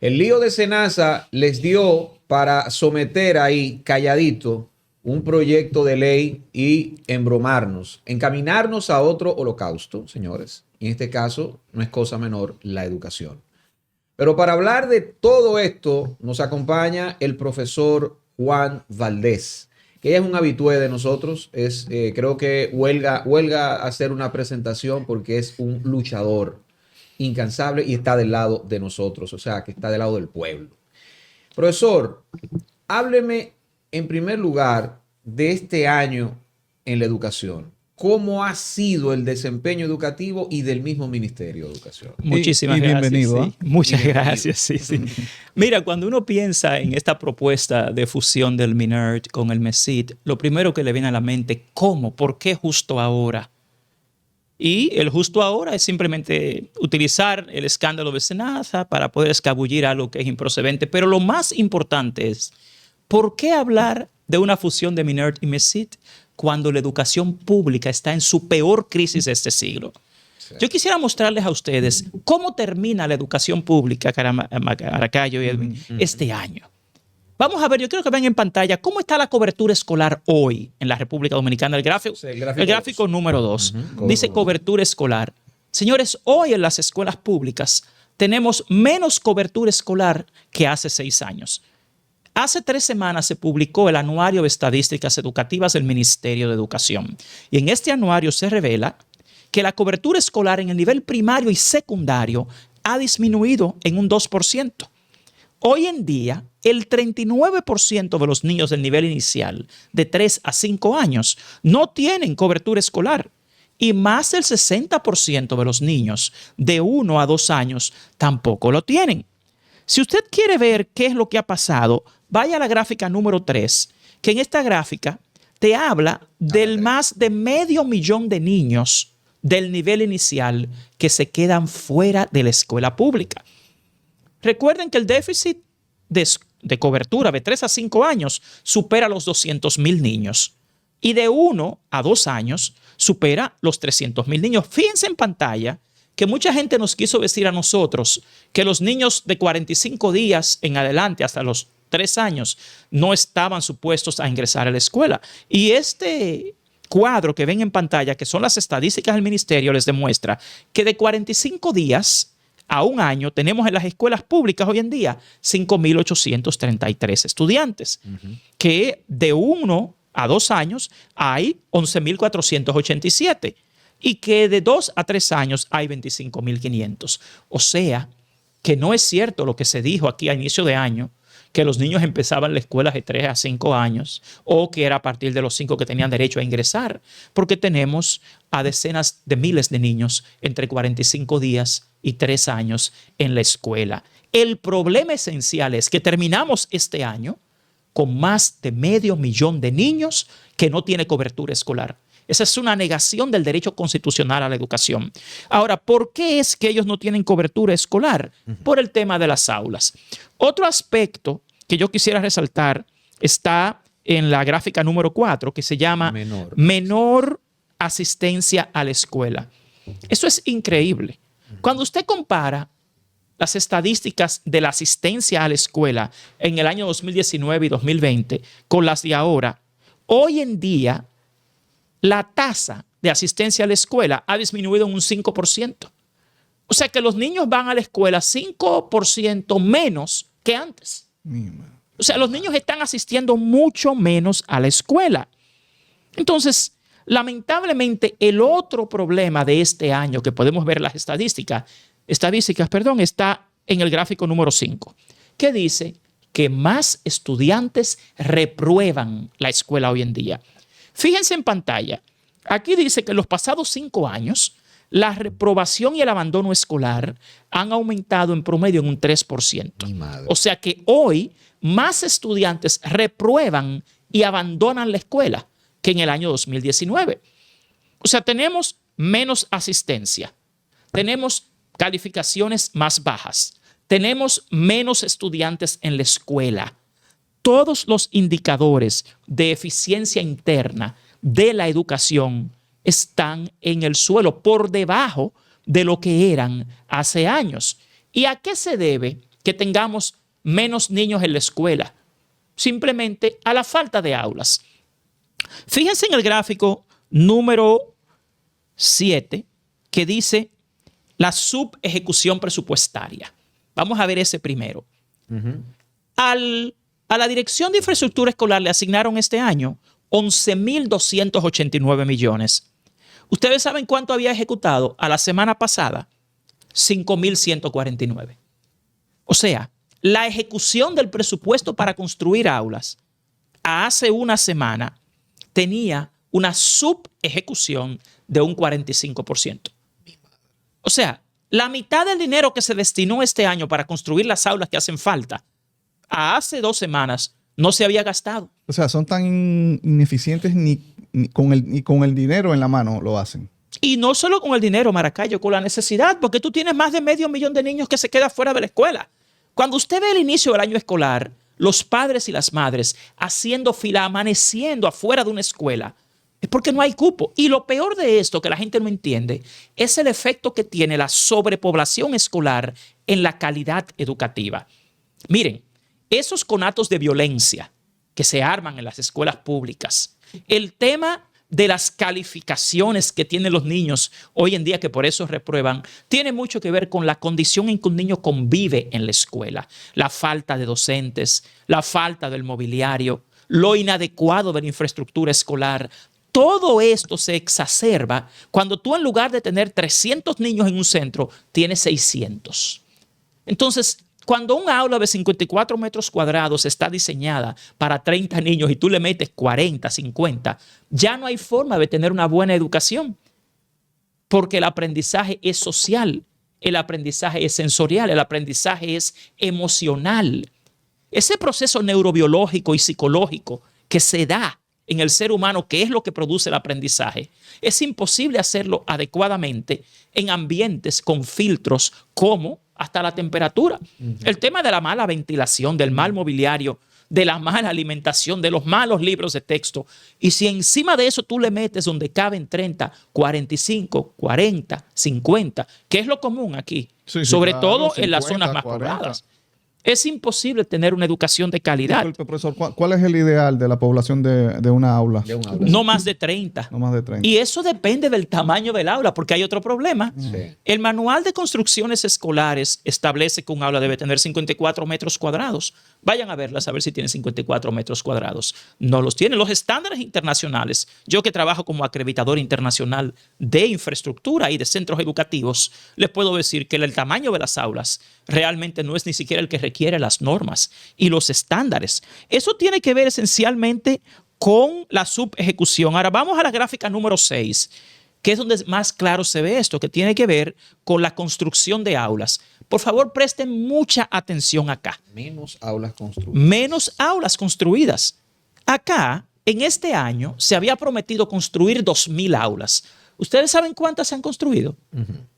El lío de Senasa les dio para someter ahí calladito un proyecto de ley y embromarnos, encaminarnos a otro holocausto, señores. Y en este caso no es cosa menor la educación. Pero para hablar de todo esto nos acompaña el profesor Juan Valdés, que ella es un habitué de nosotros. Creo que huelga hacer una presentación porque es un luchador incansable y está del lado de nosotros, o sea, que está del lado del pueblo. Profesor, hábleme en primer lugar de este año en la educación. ¿Cómo ha sido el desempeño educativo y del mismo Ministerio de Educación? Muchísimas gracias. Bienvenido. Sí. Muchas gracias. Sí, sí. Mira, cuando uno piensa en esta propuesta de fusión del MINERT con el MESIT, lo primero que le viene a la mente, ¿cómo? ¿Por qué justo ahora? Y el justo ahora es simplemente utilizar el escándalo de Senasa para poder escabullir algo que es improcedente. Pero lo más importante es, ¿por qué hablar de una fusión de MINERT y MESIT cuando la educación pública está en su peor crisis de este siglo? Sí. Yo quisiera mostrarles a ustedes cómo termina la educación pública, Aracayo y Edwin, este año. Vamos a ver, yo quiero que vean en pantalla cómo está la cobertura escolar hoy en la República Dominicana. El gráfico número 2 dice cobertura escolar. Señores, hoy en las escuelas públicas tenemos menos cobertura escolar que hace 6 años. Hace 3 semanas se publicó el Anuario de Estadísticas Educativas del Ministerio de Educación. Y en este anuario se revela que la cobertura escolar en el nivel primario y secundario ha disminuido en un 2%. Hoy en día, el 39% de los niños del nivel inicial, de 3 a 5 años, no tienen cobertura escolar. Y más del 60% de los niños de 1 a 2 años tampoco lo tienen. Si usted quiere ver qué es lo que ha pasado, vaya a la gráfica número 3, que en esta gráfica te habla del más de 500,000 de niños del nivel inicial que se quedan fuera de la escuela pública. Recuerden que el déficit de cobertura de 3 a 5 años supera los 200,000 niños y de 1 a 2 años supera los 300,000 niños. Fíjense en pantalla que mucha gente nos quiso decir a nosotros que los niños de 45 días en adelante hasta los 3 años no estaban supuestos a ingresar a la escuela. Y este cuadro que ven en pantalla, que son las estadísticas del ministerio, les demuestra que de 45 días a 1 año tenemos en las escuelas públicas hoy en día 5,833 estudiantes, que de 1 a 2 años hay 11,487 y que de 2 a 3 años hay 25,500. O sea, que no es cierto lo que se dijo aquí a inicio de año, que los niños empezaban la escuela de 3 a 5 años o que era a partir de los 5 que tenían derecho a ingresar, porque tenemos a decenas de miles de niños entre 45 días y 3 años en la escuela. El problema esencial es que terminamos este año con más de 500,000 de niños que no tiene cobertura escolar. Esa es una negación del derecho constitucional a la educación. Ahora, ¿por qué es que ellos no tienen cobertura escolar? Por el tema de las aulas. Otro aspecto que yo quisiera resaltar está en la gráfica número 4, que se llama menor asistencia a la escuela. Eso es increíble. Cuando usted compara las estadísticas de la asistencia a la escuela en el año 2019 y 2020 con las de ahora, hoy en día la tasa de asistencia a la escuela ha disminuido en un 5%. O sea que los niños van a la escuela 5% menos que antes. O sea, los niños están asistiendo mucho menos a la escuela. Entonces, lamentablemente, el otro problema de este año que podemos ver en las estadísticas, está en el gráfico número 5, que dice que más estudiantes reprueban la escuela hoy en día. Fíjense en pantalla. Aquí dice que en los pasados 5 años, la reprobación y el abandono escolar han aumentado en promedio en un 3%. O sea que hoy más estudiantes reprueban y abandonan la escuela que en el año 2019. O sea, tenemos menos asistencia, tenemos calificaciones más bajas, tenemos menos estudiantes en la escuela. Todos los indicadores de eficiencia interna de la educación están en el suelo, por debajo de lo que eran hace años. ¿Y a qué se debe que tengamos menos niños en la escuela, simplemente a la falta de aulas. Fíjense en el gráfico número 7 que dice la subejecución presupuestaria. Vamos a ver ese primero. A la Dirección de Infraestructura Escolar le asignaron este año 11.289 millones. ¿Ustedes saben cuánto había ejecutado a la semana pasada? 5.149. O sea, la ejecución del presupuesto para construir aulas hace una semana tenía una subejecución de un 45%. O sea, la mitad del dinero que se destinó este año para construir las aulas que hacen falta, hace 2 semanas no se había gastado. O sea, son tan ineficientes ni con el dinero en la mano lo hacen. Y no solo con el dinero, Maracayo, con la necesidad, porque tú tienes más de 500.000 de niños que se quedan fuera de la escuela. Cuando usted ve el inicio del año escolar, los padres y las madres haciendo fila, amaneciendo afuera de una escuela, es porque no hay cupo. Y lo peor de esto, que la gente no entiende, es el efecto que tiene la sobrepoblación escolar en la calidad educativa. Miren, esos conatos de violencia que se arman en las escuelas públicas, el tema de las calificaciones que tienen los niños hoy en día, que por eso reprueban, tiene mucho que ver con la condición en que un niño convive en la escuela. La falta de docentes, la falta del mobiliario, lo inadecuado de la infraestructura escolar. Todo esto se exacerba cuando tú, en lugar de tener 300 niños en un centro, tienes 600. Entonces, cuando un aula de 54 metros cuadrados está diseñada para 30 niños y tú le metes 40, 50, ya no hay forma de tener una buena educación, porque el aprendizaje es social, el aprendizaje es sensorial, el aprendizaje es emocional. Ese proceso neurobiológico y psicológico que se da en el ser humano, que es lo que produce el aprendizaje, es imposible hacerlo adecuadamente en ambientes con filtros como hasta la temperatura. El tema de la mala ventilación, del mal mobiliario, de la mala alimentación, de los malos libros de texto. Y si encima de eso tú le metes donde caben 30, 45, 40, 50, que es lo común aquí, sobre claro, todo 50, en las zonas más 40. pobladas. Es imposible tener una educación de calidad. Disculpe, profesor, ¿cuál es el ideal de la población de una aula? No más de 30. No más de 30. Y eso depende del tamaño del aula, porque hay otro problema. Sí. El Manual de Construcciones Escolares establece que un aula debe tener 54 metros cuadrados. Vayan a verlas a ver si tiene 54 metros cuadrados. No los tiene. Los estándares internacionales, yo que trabajo como acreditador internacional de infraestructura y de centros educativos, les puedo decir que el tamaño de las aulas realmente no es ni siquiera el que requiere las normas y los estándares. Eso tiene que ver esencialmente con la subejecución. Ahora vamos a la gráfica número 6, que es donde más claro se ve esto, que tiene que ver con la construcción de aulas. Por favor, presten mucha atención acá. Menos aulas construidas. Menos aulas construidas. Acá, en este año, se había prometido construir 2.000 aulas. ¿Ustedes saben cuántas se han construido?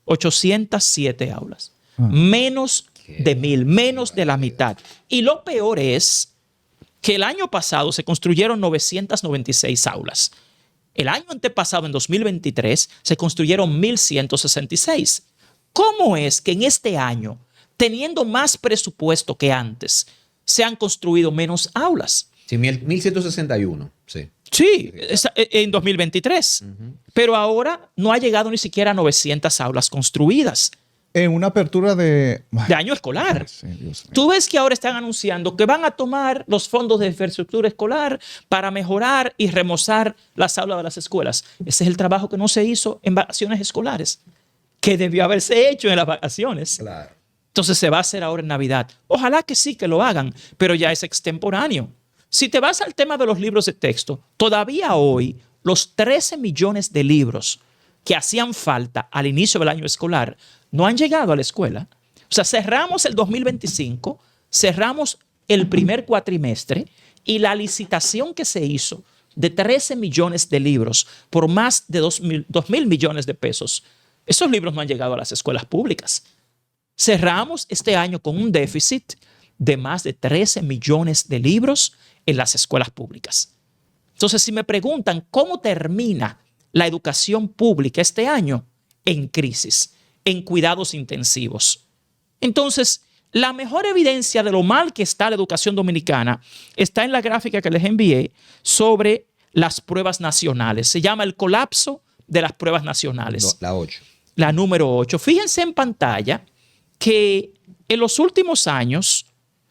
807 aulas. Menos de 1.000, menos de la mitad. Y lo peor es que el año pasado se construyeron 996 aulas. El año antepasado, en 2023, se construyeron 1.166. ¿Cómo es que en este año, teniendo más presupuesto que antes, se han construido menos aulas? Sí, 1.161, sí. Sí, en 2023. Pero ahora no ha llegado ni siquiera a 900 aulas construidas. En una apertura de año escolar. Sí, Dios mío. Tú ves que ahora están anunciando que van a tomar los fondos de infraestructura escolar para mejorar y remozar las aulas de las escuelas. Ese es el trabajo que no se hizo en vacaciones escolares, que debió haberse hecho en las vacaciones. Claro. Entonces se va a hacer ahora en Navidad. Ojalá que sí que lo hagan, pero ya es extemporáneo. Si te vas al tema de los libros de texto, todavía hoy los 13 millones de libros que hacían falta al inicio del año escolar no han llegado a la escuela. O sea, cerramos el 2025, cerramos el primer cuatrimestre y la licitación que se hizo de 13 millones de libros por más de 2.000 millones de pesos, esos libros no han llegado a las escuelas públicas. Cerramos este año con un déficit de más de 13 millones de libros en las escuelas públicas. Entonces, si me preguntan cómo termina la educación pública este año, en crisis, en cuidados intensivos. Entonces, la mejor evidencia de lo mal que está la educación dominicana está en la gráfica que les envié sobre las pruebas nacionales. Se llama el colapso de las pruebas nacionales. No, la 8. La número 8. Fíjense en pantalla que en los últimos años,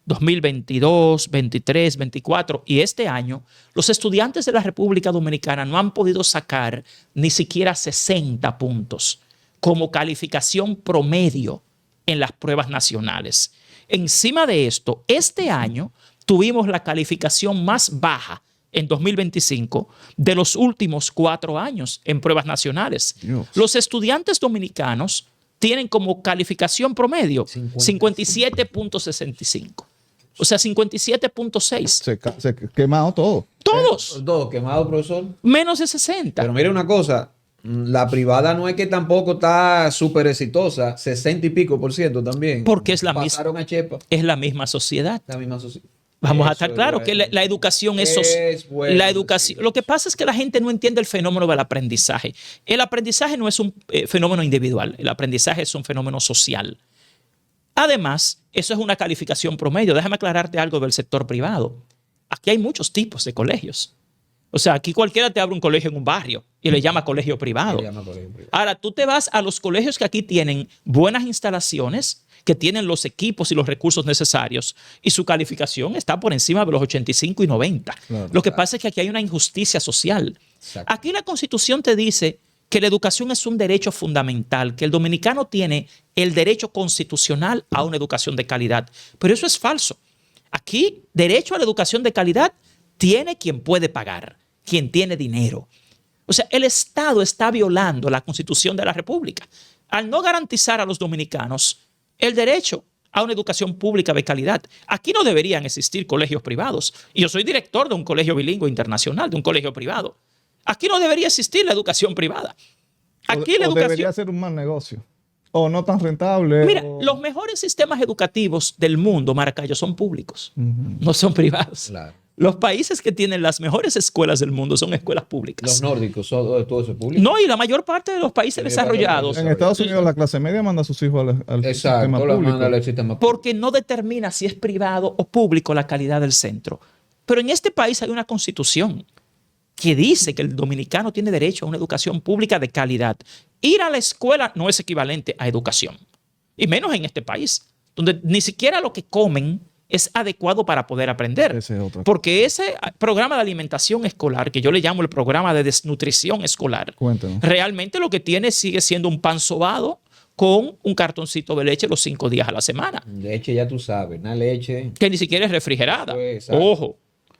2022, 23, 24 y este año, los estudiantes de la República Dominicana no han podido sacar ni siquiera 60 puntos como calificación promedio en las pruebas nacionales. Encima de esto, este año tuvimos la calificación más baja en 2025 de los últimos 4 años en pruebas nacionales. Dios. Los estudiantes dominicanos tienen como calificación promedio 57.65. O sea, 57.6. Se quemado todo. Todos. Todo quemado, profesor. Menos de 60. Pero mire una cosa, la privada no es que tampoco está súper exitosa, 60 y pico % también. Porque es la Pasaron a Chepa, Es la misma sociedad. la misma sociedad. Vamos a Eso estar es claro bueno. que la educación es, Es bueno la educación. decirlo. Lo que pasa es que la gente no entiende el fenómeno del aprendizaje. El aprendizaje no es un fenómeno individual. El aprendizaje es un fenómeno social. Además, eso es una calificación promedio. Déjame aclararte algo del sector privado. Aquí hay muchos tipos de colegios. O sea, aquí cualquiera te abre un colegio en un barrio y le llama colegio privado. Se llama colegio privado. Ahora, tú te vas a los colegios que aquí tienen buenas instalaciones, que tienen los equipos y los recursos necesarios, y su calificación está por encima de los 85 y 90. Claro. Lo que pasa es que aquí hay una injusticia social. Exacto. Aquí la Constitución te dice que la educación es un derecho fundamental, que el dominicano tiene el derecho constitucional a una educación de calidad. Pero eso es falso. Aquí, derecho a la educación de calidad tiene quien puede pagar, quien tiene dinero. O sea, el Estado está violando la Constitución de la República al no garantizar a los dominicanos el derecho a una educación pública de calidad. Aquí no deberían existir colegios privados. Y yo soy director de un colegio bilingüe internacional, de un colegio privado. Aquí no debería existir la educación privada. Aquí la o educación... debería ser un mal negocio. O no tan rentable. Mira, o- los mejores sistemas educativos del mundo, Maracayo, son públicos, no son privados. Claro. Los países que tienen las mejores escuelas del mundo son escuelas públicas. Los nórdicos, todo eso es público. No, y la mayor parte de los países desarrollados, En Estados Unidos la clase media manda a sus hijos al sistema Exacto, la público. manda al sistema público. porque no determina si es privado o público la calidad del centro. Pero en este país hay una constitución que dice que el dominicano tiene derecho a una educación pública de calidad. Ir a la escuela no es equivalente a educación. Y menos en este país, donde ni siquiera lo que comen es adecuado para poder aprender. Ese es otro. Porque ese programa de alimentación escolar, que yo le llamo el programa de desnutrición escolar, Cuéntanos. realmente lo que tiene sigue siendo un pan sobado con un cartoncito de leche los 5 días a la semana, Leche, ya tú sabes, una leche. que ni siquiera es refrigerada. Eso es, exacto. Ojo.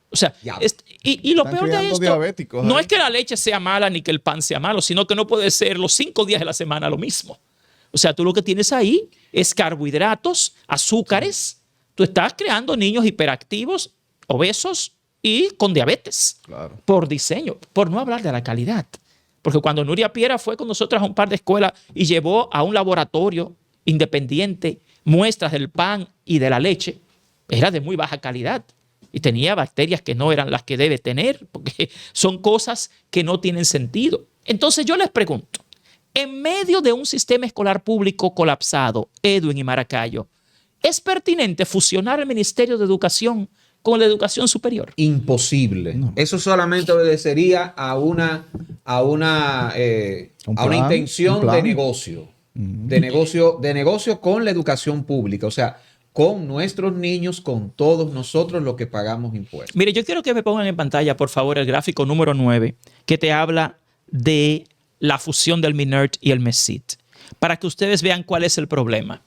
O sea, Ya. y lo Están peor de criando esto diabéticos no ahí. es que la leche sea mala ni que el pan sea malo, sino que no puede ser los 5 días de la semana lo mismo. O sea, tú lo que tienes ahí es carbohidratos, azúcares. Tú estás creando niños hiperactivos, obesos y con diabetes. Claro. Por diseño, por no hablar de la calidad. Porque cuando Nuria Piera fue con nosotros a un par de escuelas y llevó a un laboratorio independiente muestras del pan y de la leche, era de muy baja calidad y tenía bacterias que no eran las que debe tener, porque son cosas que no tienen sentido. Entonces yo les pregunto, en medio de un sistema escolar público colapsado, Edwin y Maracayo, ¿es pertinente fusionar el Ministerio de Educación con la educación superior? Imposible. Eso solamente obedecería a una plan, intención un plan. de negocio. De negocio con la educación pública. O sea, con nuestros niños, con todos nosotros los que pagamos impuestos. Mire, yo quiero que me pongan en pantalla, por favor, el gráfico número 9, que te habla de la fusión del MINERT y el MESIT, para que ustedes vean cuál es el problema.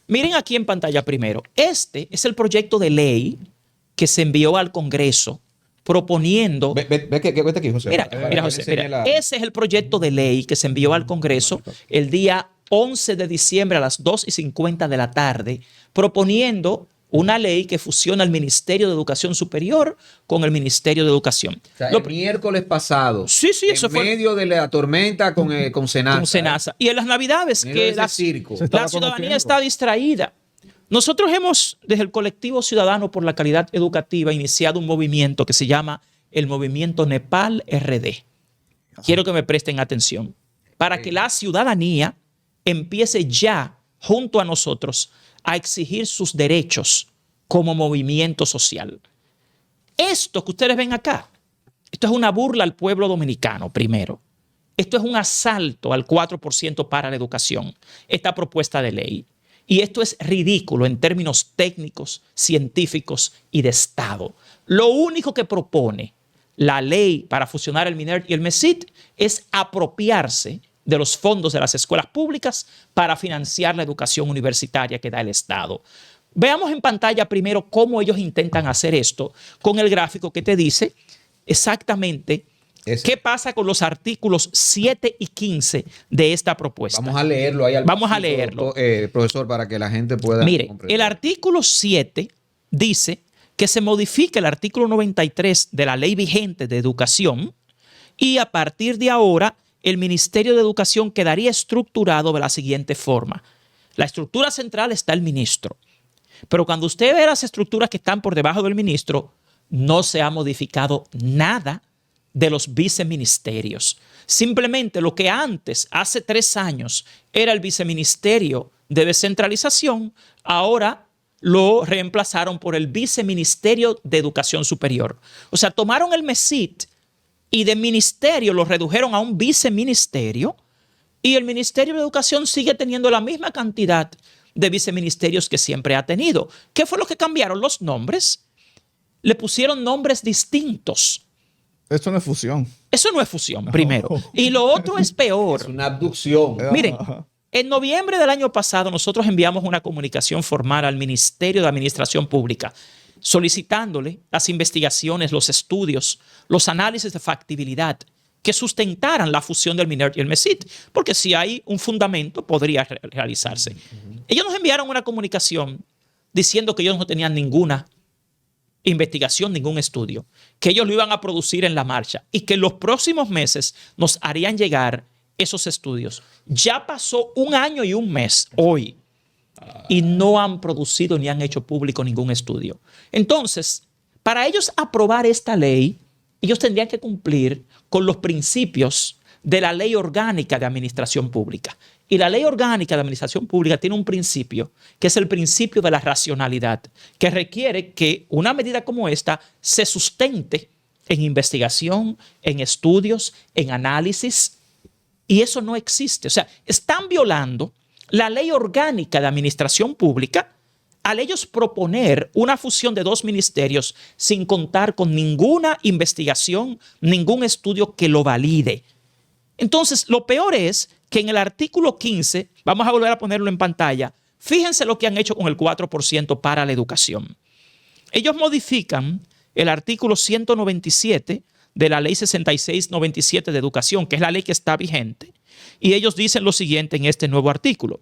Miren aquí en pantalla primero. Este es el proyecto de ley que se envió al Congreso proponiendo... Ve que vete aquí, José. Mira, Para mira, que José, le enseñe mira, la- ese es el proyecto de ley que se envió al Congreso el día 11 de diciembre a las 2:50 de la tarde, proponiendo una ley que fusiona el Ministerio de Educación Superior con el Ministerio de Educación. O sea, Lo- el miércoles pasado. Sí, sí, eso en fue- medio de la tormenta con Senasa. con Senasa. Y en las Navidades, Mira que ese circo. Se estaba la ciudadanía conociendo. está distraída. Nosotros hemos, desde el Colectivo Ciudadano por la Calidad Educativa, iniciado un movimiento que se llama el Movimiento Nepal RD. Quiero que me presten atención. Para que la ciudadanía empiece ya junto a nosotros a exigir sus derechos como movimiento social. Esto que ustedes ven acá, esto es una burla al pueblo dominicano, primero. Esto es un asalto al 4% para la educación, esta propuesta de ley. Y esto es ridículo en términos técnicos, científicos y de Estado. Lo único que propone la ley para fusionar el MINERT y el MESIT es apropiarse de los fondos de las escuelas públicas para financiar la educación universitaria que da el Estado. Veamos en pantalla primero cómo ellos intentan hacer esto con el gráfico que te dice exactamente qué pasa con los artículos 7 y 15 de esta propuesta. Vamos a leerlo ahí al Vamos a leerlo. Profesor, para que la gente pueda Mire, comprender. el artículo 7 dice que se modifique el artículo 93 de la ley vigente de educación y a partir de ahora el Ministerio de Educación quedaría estructurado de la siguiente forma. La estructura central está el ministro, pero cuando usted ve las estructuras que están por debajo del ministro, no se ha modificado nada de los viceministerios. Simplemente lo que antes, hace 3 años, era el viceministerio de descentralización, ahora lo reemplazaron por el viceministerio de educación superior. O sea, tomaron el MESIT y de ministerio lo redujeron a un viceministerio y el Ministerio de Educación sigue teniendo la misma cantidad de viceministerios que siempre ha tenido. ¿Qué fue lo que cambiaron? Los nombres. Le pusieron nombres distintos. Esto no es fusión. Eso no es fusión, primero. Y lo otro es peor. Es una abducción. Miren, en noviembre del año pasado nosotros enviamos una comunicación formal al Ministerio de Administración Pública solicitándole las investigaciones, los estudios, los análisis de factibilidad que sustentaran la fusión del MINERT y el MESIT, porque si hay un fundamento podría realizarse. Ellos nos enviaron una comunicación diciendo que ellos no tenían ninguna investigación, ningún estudio, que ellos lo iban a producir en la marcha y que en los próximos meses nos harían llegar esos estudios. Ya pasó 1 año y 1 mes hoy y no han producido ni han hecho público ningún estudio. Entonces, para ellos aprobar esta ley, ellos tendrían que cumplir con los principios de la Ley Orgánica de Administración Pública. Y la Ley Orgánica de Administración Pública tiene un principio, que es el principio de la racionalidad, que requiere que una medida como esta se sustente en investigación, en estudios, en análisis, y eso no existe. O sea, están violando la Ley Orgánica de Administración Pública al ellos proponer una fusión de 2 ministerios sin contar con ninguna investigación, ningún estudio que lo valide. Entonces, lo peor es que en el artículo 15, vamos a volver a ponerlo en pantalla, fíjense lo que han hecho con el 4% para la educación. Ellos modifican el artículo 197 de la ley 6697 de educación, que es la ley que está vigente, y ellos dicen lo siguiente en este nuevo artículo.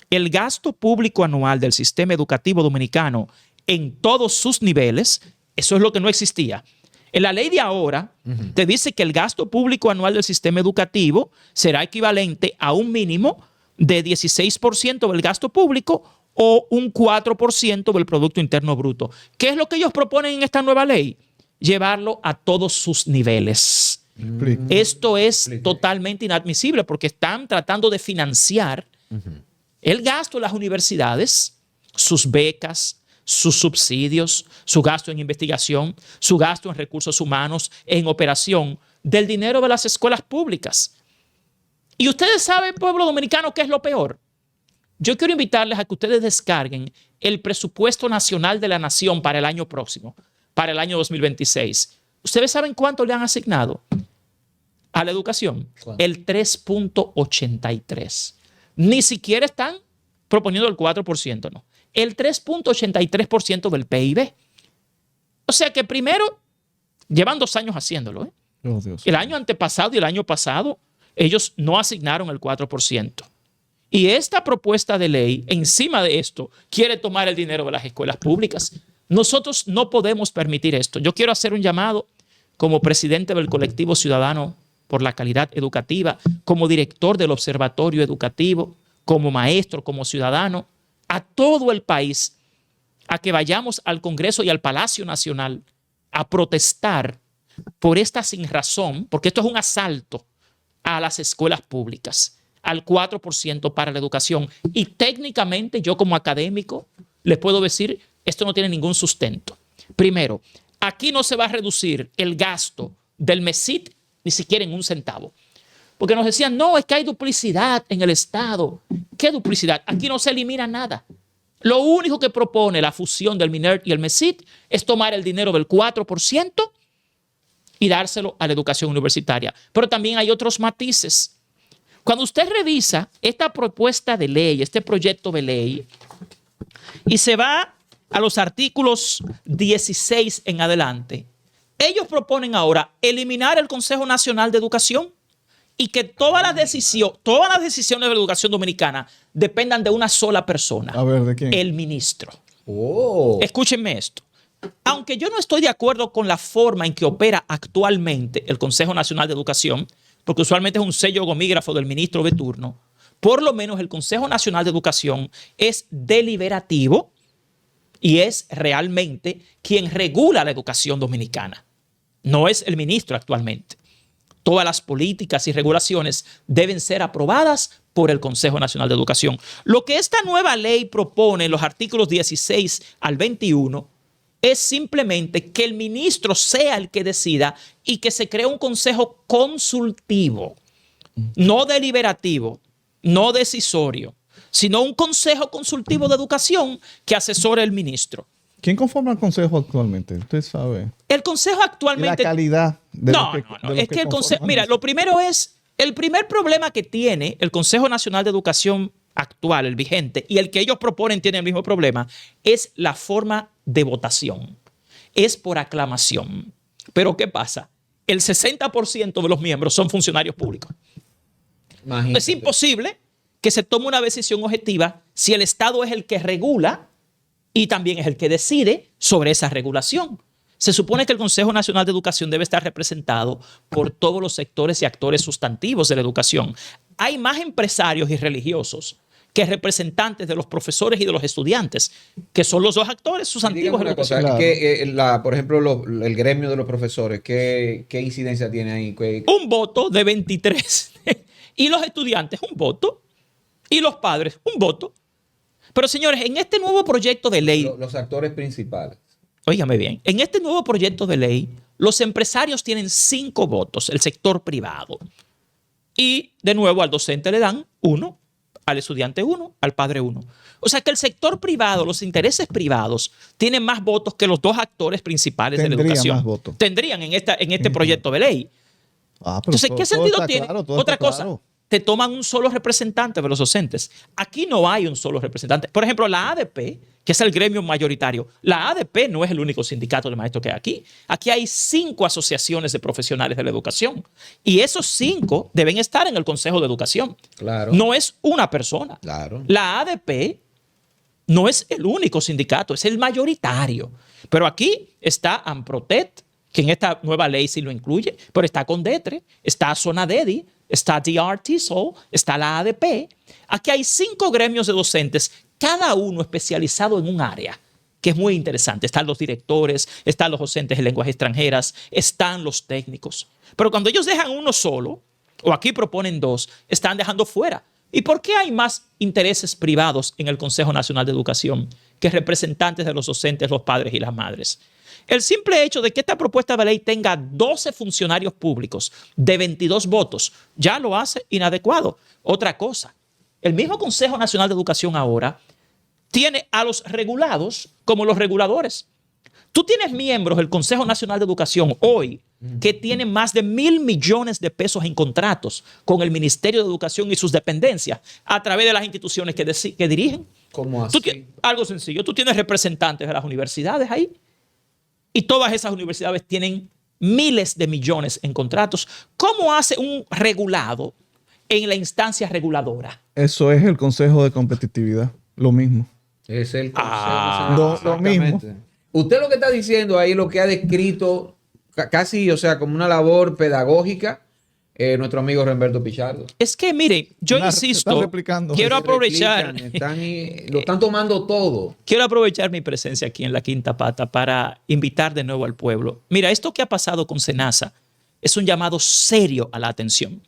El gasto público anual del sistema educativo dominicano en todos sus niveles, eso es lo que no existía. En la ley de ahora te dice que el gasto público anual del sistema educativo será equivalente a un mínimo de 16% del gasto público o un 4% del Producto Interno Bruto. ¿Qué es lo que ellos proponen en esta nueva ley? Llevarlo a todos sus niveles. Esto es totalmente inadmisible porque están tratando de financiar el gasto de las universidades, sus becas, sus subsidios, su gasto en investigación, su gasto en recursos humanos, en operación, del dinero de las escuelas públicas. Y ustedes saben, pueblo dominicano, ¿qué es lo peor? Yo quiero invitarles a que ustedes descarguen el presupuesto nacional de la nación para el año próximo, para el año 2026. ¿Ustedes saben cuánto le han asignado a la educación? ¿Cuánto? El 3.83. Ni siquiera están proponiendo el 4%, no. El 3.83% del PIB. O sea que primero, llevan 2 años haciéndolo. Oh, Dios. El año antepasado y el año pasado, ellos no asignaron el 4%. Y esta propuesta de ley, encima de esto, quiere tomar el dinero de las escuelas públicas. Nosotros no podemos permitir esto. Yo quiero hacer un llamado como presidente del colectivo ciudadano por la calidad educativa, como director del observatorio educativo, como maestro, como ciudadano, a todo el país, a que vayamos al Congreso y al Palacio Nacional a protestar por esta sinrazón, porque esto es un asalto a las escuelas públicas, al 4% para la educación. Y técnicamente yo como académico les puedo decir, esto no tiene ningún sustento. Primero, aquí no se va a reducir el gasto del MESIT ni siquiera en un centavo. Porque nos decían, no, es que hay duplicidad en el Estado. ¿Qué duplicidad? Aquí no se elimina nada. Lo único que propone la fusión del MINERT y el MESIT es tomar el dinero del 4% y dárselo a la educación universitaria. Pero también hay otros matices. Cuando usted revisa esta propuesta de ley, este proyecto de ley, y se va a los artículos 16 en adelante, ellos proponen ahora eliminar el Consejo Nacional de Educación y que todas las decisiones de la educación dominicana dependan de una sola persona. A ver, ¿de quién? El ministro. Oh. Escúchenme esto. Aunque yo no estoy de acuerdo con la forma en que opera actualmente el Consejo Nacional de Educación, porque usualmente es un sello gomígrafo del ministro de turno, por lo menos el Consejo Nacional de Educación es deliberativo y es realmente quien regula la educación dominicana. No es el ministro actualmente. Todas las políticas y regulaciones deben ser aprobadas por el Consejo Nacional de Educación. Lo que esta nueva ley propone en los artículos 16 al 21 es simplemente que el ministro sea el que decida y que se cree un consejo consultivo, no deliberativo, no decisorio, sino un consejo consultivo de educación que asesore al ministro. ¿Quién conforma el consejo actualmente? Usted sabe. El consejo Y actualmente... la calidad de No, lo que, no, no. de lo Es que el consejo... conforman Mira, eso. lo primero es... El primer problema que tiene el Consejo Nacional de Educación actual, el vigente, y el que ellos proponen tiene el mismo problema, es la forma de votación. Es por aclamación. Pero ¿qué pasa? El 60% de los miembros son funcionarios públicos. Imagínate. Es imposible que se tome una decisión objetiva si el Estado es el que regula y también es el que decide sobre esa regulación. Se supone que el Consejo Nacional de Educación debe estar representado por todos los sectores y actores sustantivos de la educación. Hay más empresarios y religiosos que representantes de los profesores y de los estudiantes, que son los dos actores sustantivos de la Dígame una cosa, educación. Claro. por ejemplo, el gremio de los profesores, ¿qué incidencia tiene ahí? Un voto de 23. Y los estudiantes, un voto. Y los padres, un voto. Pero señores, en este nuevo proyecto de ley... Los actores principales. Óigame bien, en este nuevo proyecto de ley, los empresarios tienen 5 votos, el sector privado. Y de nuevo al docente le dan 1, al estudiante 1, al padre 1. O sea que el sector privado, los intereses privados, tienen más votos que los dos actores principales de la Tendría educación. más votos. Tendrían en este proyecto de ley. Ah, pero Entonces, todo- ¿qué todo sentido está tiene? claro, todo Otra está cosa, claro. te toman un solo representante de los docentes. Aquí no hay un solo representante. Por ejemplo, la ADP, que es el gremio mayoritario, la ADP no es el único sindicato de maestros que hay aquí. Aquí hay 5 asociaciones de profesionales de la educación. Y esos 5 deben estar en el Consejo de Educación. Claro. No es una persona. Claro. La ADP no es el único sindicato, es el mayoritario. Pero aquí está AMPROTET, que en esta nueva ley sí lo incluye, pero está CONDETRE, está SONADEDI, está DR-TESOL, está la ADP. Aquí hay 5 gremios de docentes, cada uno especializado en un área, que es muy interesante. Están los directores, están los docentes de lenguas extranjeras, están los técnicos. Pero cuando ellos dejan uno solo, o aquí proponen 2, están dejando fuera. ¿Y por qué hay más intereses privados en el Consejo Nacional de Educación que representantes de los docentes, los padres y las madres? El simple hecho de que esta propuesta de ley tenga 12 funcionarios públicos de 22 votos ya lo hace inadecuado. Otra cosa, el mismo Consejo Nacional de Educación ahora tiene a los regulados como los reguladores. Tú tienes miembros del Consejo Nacional de Educación hoy que tienen más de 1.000 millones de pesos en contratos con el Ministerio de Educación y sus dependencias a través de las instituciones que dirigen. ¿Cómo así? Algo sencillo, tú tienes representantes de las universidades ahí y todas esas universidades tienen miles de millones en contratos. ¿Cómo hace un regulado en la instancia reguladora? Eso es el Consejo de Competitividad. Lo mismo. Es el Consejo Ah, Nacional. lo mismo. Exactamente. Usted lo que está diciendo ahí, lo que ha descrito casi, o sea, como una labor pedagógica, nuestro amigo Remberto Pichardo. Es que, mire, yo Se está insisto, replicando. quiero Se aprovechar, replican, lo están tomando todo. quiero aprovechar mi presencia aquí en La Quinta Pata para invitar de nuevo al pueblo. Mira, esto que ha pasado con SENASA es un llamado serio a la atención.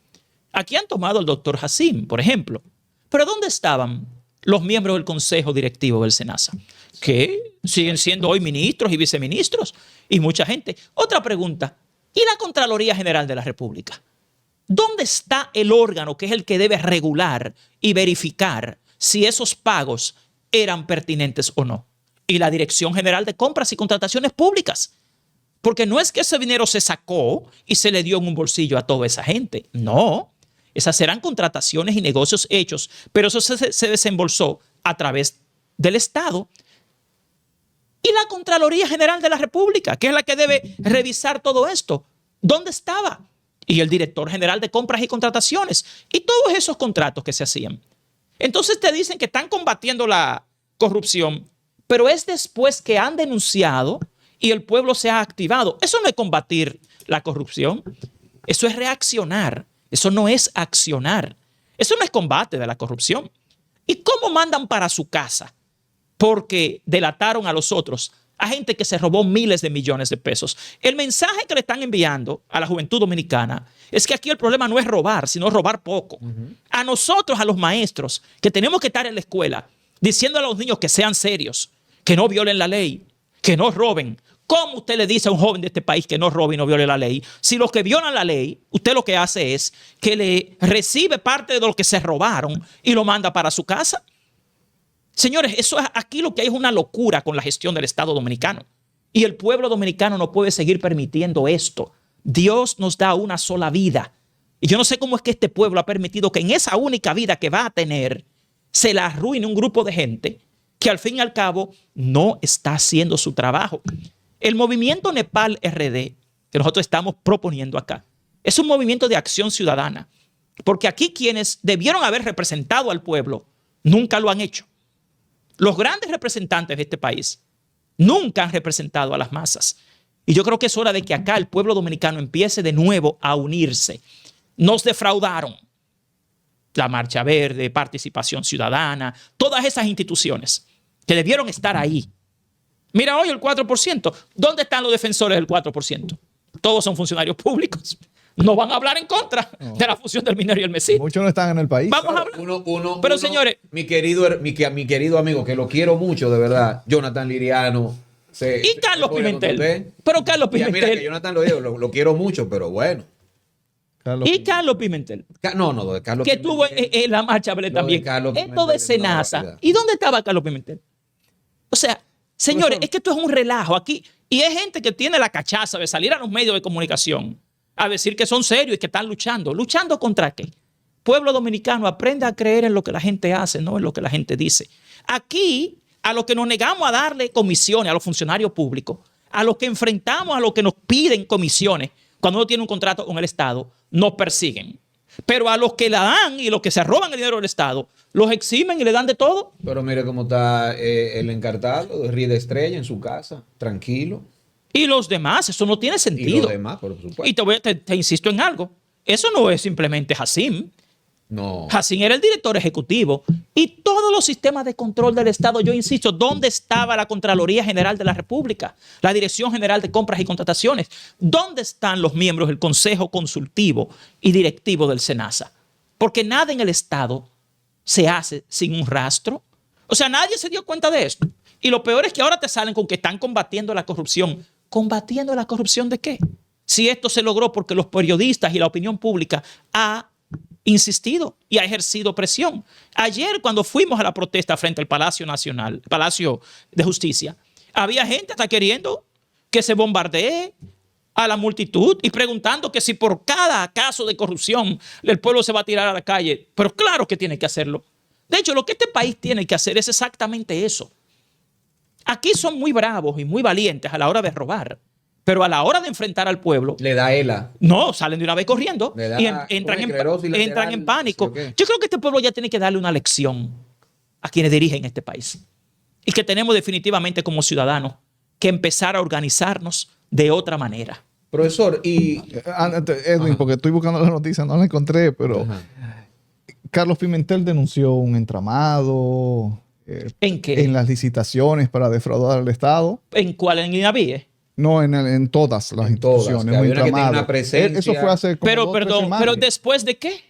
Aquí han tomado al doctor Hassim, por ejemplo. Pero ¿dónde estaban los miembros del Consejo Directivo del SENASA? Que siguen siendo hoy ministros y viceministros y mucha gente. Otra pregunta, ¿y la Contraloría General de la República? ¿Dónde está el órgano que es el que debe regular y verificar si esos pagos eran pertinentes o no? Y la Dirección General de Compras y Contrataciones Públicas. Porque no es que ese dinero se sacó y se le dio en un bolsillo a toda esa gente. No. Esas serán contrataciones y negocios hechos, pero eso se desembolsó a través del Estado. Y la Contraloría General de la República, que es la que debe revisar todo esto, ¿dónde estaba? Y el Director General de Compras y Contrataciones y todos esos contratos que se hacían. Entonces te dicen que están combatiendo la corrupción, pero es después que han denunciado y el pueblo se ha activado. Eso no es combatir la corrupción, eso es reaccionar. Eso no es accionar. Eso no es combate de la corrupción. ¿Y cómo mandan para su casa? Porque delataron a los otros, a gente que se robó miles de millones de pesos. El mensaje que le están enviando a la juventud dominicana es que aquí el problema no es robar, sino robar poco. A nosotros, a los maestros, que tenemos que estar en la escuela, diciendo a los niños que sean serios, que no violen la ley, que no roben. ¿Cómo usted le dice a un joven de este país que no robe y no viole la ley? Si los que violan la ley, usted lo que hace es que le recibe parte de lo que se robaron y lo manda para su casa. Señores, eso es, aquí lo que hay es una locura con la gestión del Estado dominicano. Y el pueblo dominicano no puede seguir permitiendo esto. Dios nos da una sola vida. Y yo no sé cómo es que este pueblo ha permitido que en esa única vida que va a tener se la arruine un grupo de gente que al fin y al cabo no está haciendo su trabajo. El movimiento Nepal RD que nosotros estamos proponiendo acá es un movimiento de acción ciudadana, porque aquí quienes debieron haber representado al pueblo nunca lo han hecho. Los grandes representantes de este país nunca han representado a las masas. Y yo creo que es hora de que acá el pueblo dominicano empiece de nuevo a unirse. Nos defraudaron. La Marcha Verde, Participación Ciudadana, todas esas instituciones que debieron estar ahí. Mira hoy el 4%. ¿Dónde están los defensores del 4%? Todos son funcionarios públicos. No van a hablar en contra de la fusión del minero y el mesí. Muchos no están en el país. Vamos a hablar. Pero señores, mi querido amigo, que lo quiero mucho, de verdad, Jonathan Liriano. Y Carlos Pimentel. Pero Carlos Pimentel. Mira que Jonathan lo quiero mucho, pero bueno. Carlos Pimentel. No, de Carlos que Pimentel. Tuvo en la Marcha Verde también. Esto de SENASA. ¿Y dónde estaba Carlos Pimentel? O sea, señores, es que esto es un relajo aquí. Y hay gente que tiene la cachaza de salir a los medios de comunicación a decir que son serios y que están luchando. ¿Luchando contra qué? Pueblo dominicano, aprende a creer en lo que la gente hace, no en lo que la gente dice. Aquí, a los que nos negamos a darle comisiones a los funcionarios públicos, a los que enfrentamos a los que nos piden comisiones cuando uno tiene un contrato con el Estado, nos persiguen. Pero a los que la dan y los que se roban el dinero del Estado, los eximen y le dan de todo. Pero mire cómo está el encartado de Rida Estrella en su casa, tranquilo. Y los demás, eso no tiene sentido. Y los demás, por supuesto. Y te insisto en algo. Eso no es simplemente Hassim. No. Hassim era el director ejecutivo. Y todos los sistemas de control del Estado, yo insisto, ¿dónde estaba la Contraloría General de la República? La Dirección General de Compras y Contrataciones. ¿Dónde están los miembros del Consejo Consultivo y Directivo del SENASA? Porque nada en el Estado se hace sin un rastro. O sea, nadie se dio cuenta de esto. Y lo peor es que ahora te salen con que están combatiendo la corrupción. ¿Combatiendo la corrupción de qué? Si esto se logró porque los periodistas y la opinión pública ha insistido y ha ejercido presión. Ayer, cuando fuimos a la protesta frente al Palacio Nacional, Palacio de Justicia, había gente hasta queriendo que se bombardee a la multitud y preguntando que si por cada caso de corrupción el pueblo se va a tirar a la calle. Pero claro que tiene que hacerlo. De hecho, lo que este país tiene que hacer es exactamente eso. Aquí son muy bravos y muy valientes a la hora de robar, pero a la hora de enfrentar al pueblo... Le da ELA. No, salen de una vez corriendo y entran en pánico. ¿Sí? Yo creo que este pueblo ya tiene que darle una lección a quienes dirigen este país. Y que tenemos definitivamente como ciudadanos que empezar a organizarnos de otra manera. Profesor, y... Edwin, porque estoy buscando la noticia, no la encontré, pero... Carlos Pimentel denunció un entramado... ¿En qué? En las licitaciones para defraudar al Estado. ¿En cuál? ¿En INAVIE? No, en todas las instituciones. Había una que tiene una presencia. Eso fue hace como pero, perdón, ¿pero después de qué?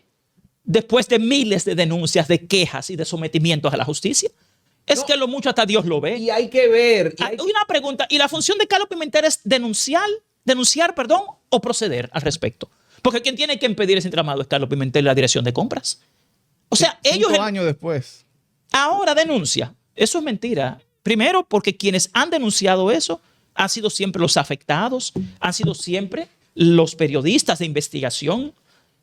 después de miles de denuncias, de quejas y de sometimientos a la justicia? Es No. que lo mucho hasta Dios lo ve. Y hay que ver. Una pregunta, ¿y la función de Carlos Pimentel es denunciar, o proceder al respecto? Porque quien tiene que impedir ese entramado es Carlos Pimentel y la dirección de compras. O sea, ellos 5 años después. ahora denuncia. Eso es mentira. Primero, porque quienes han denunciado eso han sido siempre los afectados, han sido siempre los periodistas de investigación.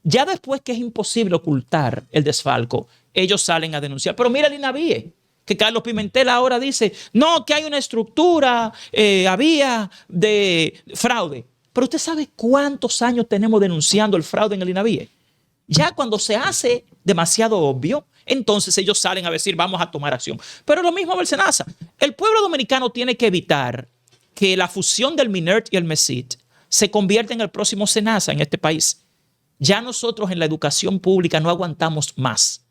Ya después que es imposible ocultar el desfalco, ellos salen a denunciar. Pero mira el INAVIE, que Carlos Pimentel ahora dice, no, que hay una estructura, había de fraude. Pero usted sabe cuántos años tenemos denunciando el fraude en el INAVIE. Ya cuando se hace demasiado obvio, entonces ellos salen a decir, vamos a tomar acción. Pero lo mismo Belcenaza. El pueblo dominicano tiene que evitar que la fusión del MINERT y el MESIT se convierta en el próximo SENASA en este país. Ya nosotros en la educación pública no aguantamos más.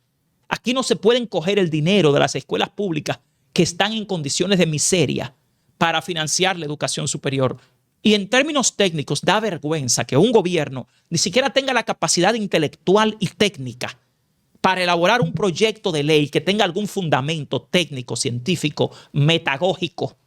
Aquí no se pueden coger el dinero de las escuelas públicas que están en condiciones de miseria para financiar la educación superior. Y en términos técnicos, da vergüenza que un gobierno ni siquiera tenga la capacidad intelectual y técnica para elaborar un proyecto de ley que tenga algún fundamento técnico, científico, metagógico.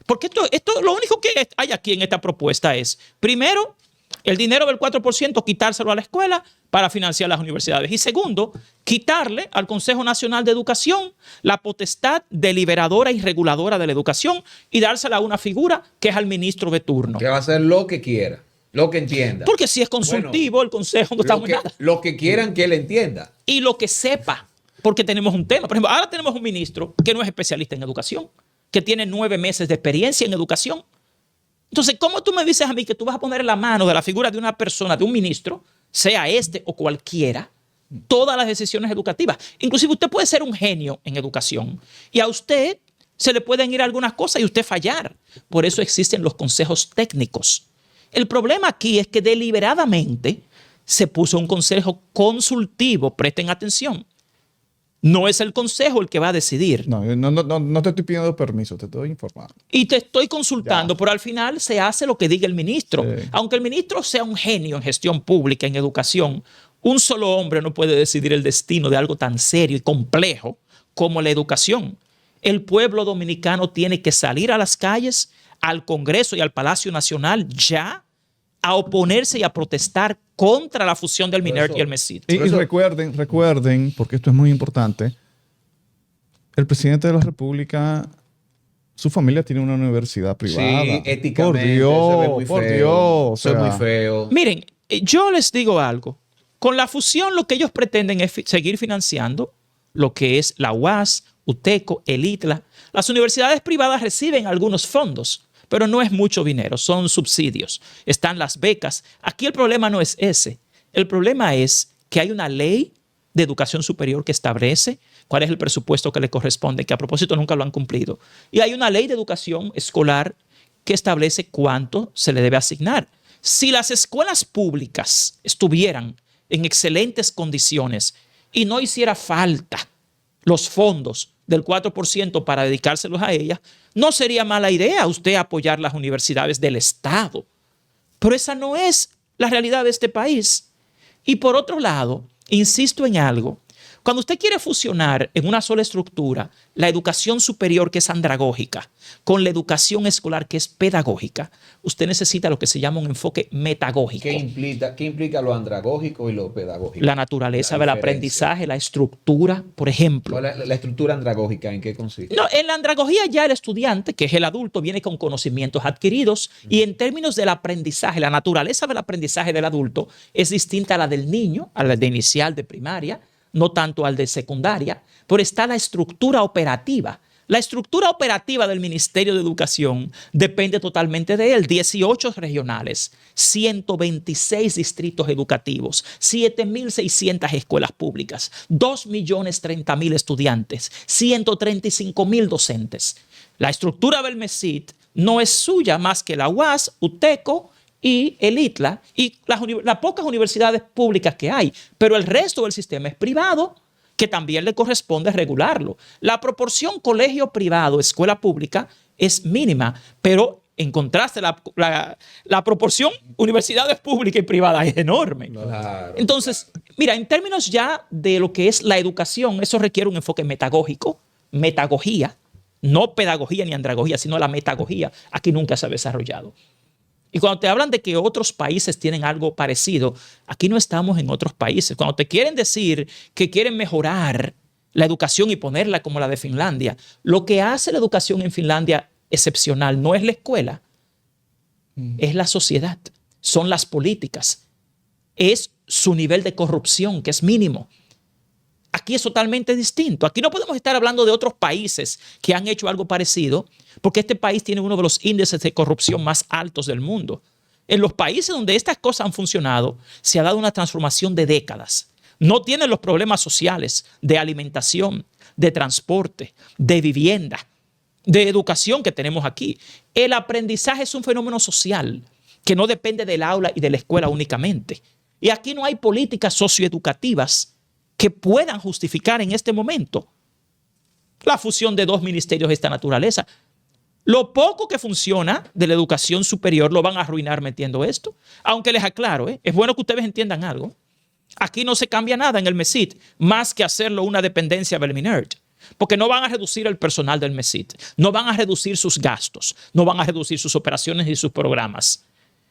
Porque esto lo único que hay aquí en esta propuesta es, primero, el dinero del 4% quitárselo a la escuela para financiar las universidades. Y segundo, quitarle al Consejo Nacional de Educación la potestad deliberadora y reguladora de la educación y dársela a una figura que es al ministro de turno. Que va a hacer lo que quiera, lo que entienda. Porque si es consultivo, el Consejo no está muy nada. Lo que quieran que él entienda. Y lo que sepa, porque tenemos un tema. Por ejemplo, ahora tenemos un ministro que no es especialista en educación, que tiene 9 meses de experiencia en educación. Entonces, ¿cómo tú me dices a mí que tú vas a poner en la mano de la figura de una persona, de un ministro, sea este o cualquiera, todas las decisiones educativas? Inclusive usted puede ser un genio en educación y a usted se le pueden ir algunas cosas y usted fallar. Por eso existen los consejos técnicos. El problema aquí es que deliberadamente se puso un consejo consultivo. Presten atención. No es el consejo el que va a decidir. No te estoy pidiendo permiso, te estoy informando. Y te estoy consultando, pero al final se hace lo que diga el ministro. Sí. Aunque el ministro sea un genio en gestión pública, en educación, un solo hombre no puede decidir el destino de algo tan serio y complejo como la educación. El pueblo dominicano tiene que salir a las calles, al Congreso y al Palacio Nacional ya a oponerse y a protestar contra la fusión del MINERT y el MESIT. Y recuerden, porque esto es muy importante, el presidente de la República, su familia tiene una universidad privada. Sí, éticamente. Por Dios, se ve muy por feo. Dios. Se ve muy feo. Miren, yo les digo algo. Con la fusión lo que ellos pretenden es seguir financiando lo que es la UAS, UTECO, el ITLA. Las universidades privadas reciben algunos fondos, pero no es mucho dinero, son subsidios. Están las becas. Aquí el problema no es ese. El problema es que hay una ley de educación superior que establece cuál es el presupuesto que le corresponde, que a propósito nunca lo han cumplido. Y hay una ley de educación escolar que establece cuánto se le debe asignar. Si las escuelas públicas estuvieran en excelentes condiciones y no hiciera falta los fondos del 4% para dedicárselos a ellas, no sería mala idea usted apoyar las universidades del Estado. Pero esa no es la realidad de este país. Y por otro lado, insisto en algo. Cuando usted quiere fusionar en una sola estructura la educación superior, que es andragógica, con la educación escolar, que es pedagógica, usted necesita lo que se llama un enfoque metagógico. ¿Qué implica lo andragógico y lo pedagógico? La naturaleza del aprendizaje, la estructura, por ejemplo. La estructura andragógica, ¿en qué consiste? No, en la andragogía ya el estudiante, que es el adulto, viene con conocimientos adquiridos y en términos del aprendizaje, la naturaleza del aprendizaje del adulto es distinta a la del niño, a la de inicial, de primaria, no tanto al de secundaria, pero está la estructura operativa. La estructura operativa del Ministerio de Educación depende totalmente de él. 18 regionales, 126 distritos educativos, 7.600 escuelas públicas, 2.030.000 estudiantes, 135.000 docentes. La estructura del MESIT no es suya más que la UAS, UTECO y el ITLA y las pocas universidades públicas que hay, pero el resto del sistema es privado, que también le corresponde regularlo. La proporción colegio privado, escuela pública, es mínima, pero en contraste, la proporción universidades públicas y privadas es enorme. Claro, Entonces, mira, en términos ya de lo que es la educación, eso requiere un enfoque metagógico, metagogía, no pedagogía ni andragogía, sino la metagogía. Aquí nunca se ha desarrollado. Y cuando te hablan de que otros países tienen algo parecido, aquí no estamos en otros países. Cuando te quieren decir que quieren mejorar la educación y ponerla como la de Finlandia, lo que hace la educación en Finlandia excepcional no es la escuela, es la sociedad, son las políticas, es su nivel de corrupción, que es mínimo. Aquí es totalmente distinto. Aquí no podemos estar hablando de otros países que han hecho algo parecido, porque este país tiene uno de los índices de corrupción más altos del mundo. En los países donde estas cosas han funcionado, se ha dado una transformación de décadas. No tienen los problemas sociales de alimentación, de transporte, de vivienda, de educación que tenemos aquí. El aprendizaje es un fenómeno social que no depende del aula y de la escuela únicamente. Y aquí no hay políticas socioeducativas que puedan justificar en este momento la fusión de dos ministerios de esta naturaleza. Lo poco que funciona de la educación superior lo van a arruinar metiendo esto. Aunque les aclaro, es bueno que ustedes entiendan algo. Aquí no se cambia nada en el MESIT más que hacerlo una dependencia del MINERT. Porque no van a reducir el personal del MESIT, no van a reducir sus gastos, no van a reducir sus operaciones y sus programas.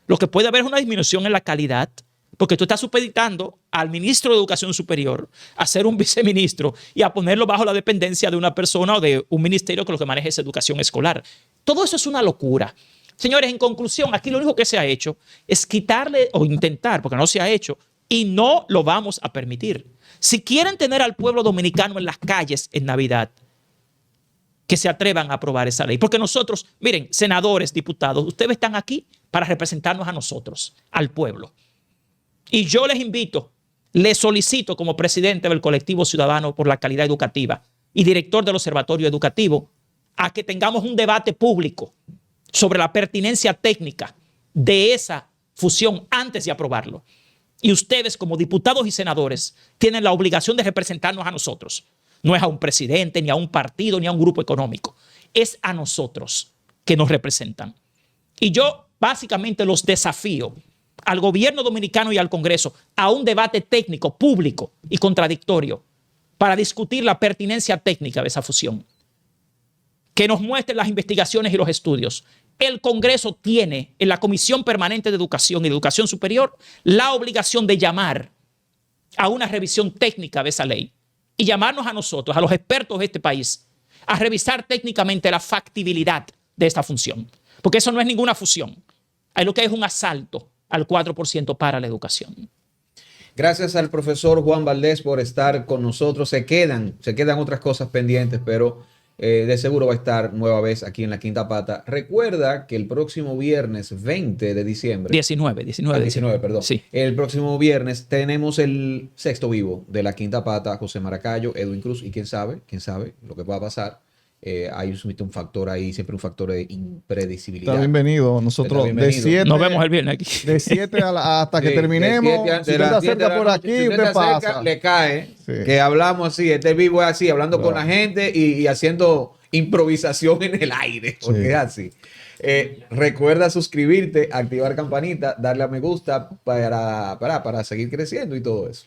Lo que puede haber es una disminución en la calidad, porque tú estás supeditando al ministro de Educación Superior a ser un viceministro y a ponerlo bajo la dependencia de una persona o de un ministerio que lo que maneja es educación escolar. Todo eso es una locura. Señores, en conclusión, aquí lo único que se ha hecho es quitarle o intentar, porque no se ha hecho, y no lo vamos a permitir. Si quieren tener al pueblo dominicano en las calles en Navidad, que se atrevan a aprobar esa ley. Porque nosotros, miren, senadores, diputados, ustedes están aquí para representarnos a nosotros, al pueblo. Y yo les invito, les solicito como presidente del Colectivo Ciudadano por la Calidad Educativa y director del Observatorio Educativo, a que tengamos un debate público sobre la pertinencia técnica de esa fusión antes de aprobarlo. Y ustedes como diputados y senadores tienen la obligación de representarnos a nosotros. No es a un presidente, ni a un partido, ni a un grupo económico. Es a nosotros que nos representan. Y yo básicamente los desafío al gobierno dominicano y al Congreso a un debate técnico, público y contradictorio para discutir la pertinencia técnica de esa fusión. Que nos muestren las investigaciones y los estudios. El Congreso tiene en la Comisión Permanente de Educación y de Educación Superior la obligación de llamar a una revisión técnica de esa ley y llamarnos a nosotros, a los expertos de este país, a revisar técnicamente la factibilidad de esta función. Porque eso no es ninguna fusión. Ahí lo que hay es un asalto al 4% para la educación. Gracias al profesor Juan Valdés por estar con nosotros. Se quedan otras cosas pendientes, pero de seguro va a estar nueva vez aquí en La Quinta Pata. Recuerda que el próximo viernes 20 de diciembre. 19, perdón. Sí. El próximo viernes tenemos el sexto vivo de La Quinta Pata, José Maracayo, Edwin Cruz y quién sabe lo que pueda pasar. Hay un factor ahí, siempre un factor de impredecibilidad. Está bienvenido. Nosotros de 7. Nos vemos el viernes aquí. De 7 hasta que terminemos. Si usted se acerca por aquí, usted pasa. Le cae. Sí. Que hablamos así. Este vivo es así, hablando con la gente y haciendo improvisación en el aire. Porque es así. Recuerda suscribirte, activar campanita, darle a me gusta para seguir creciendo y todo eso.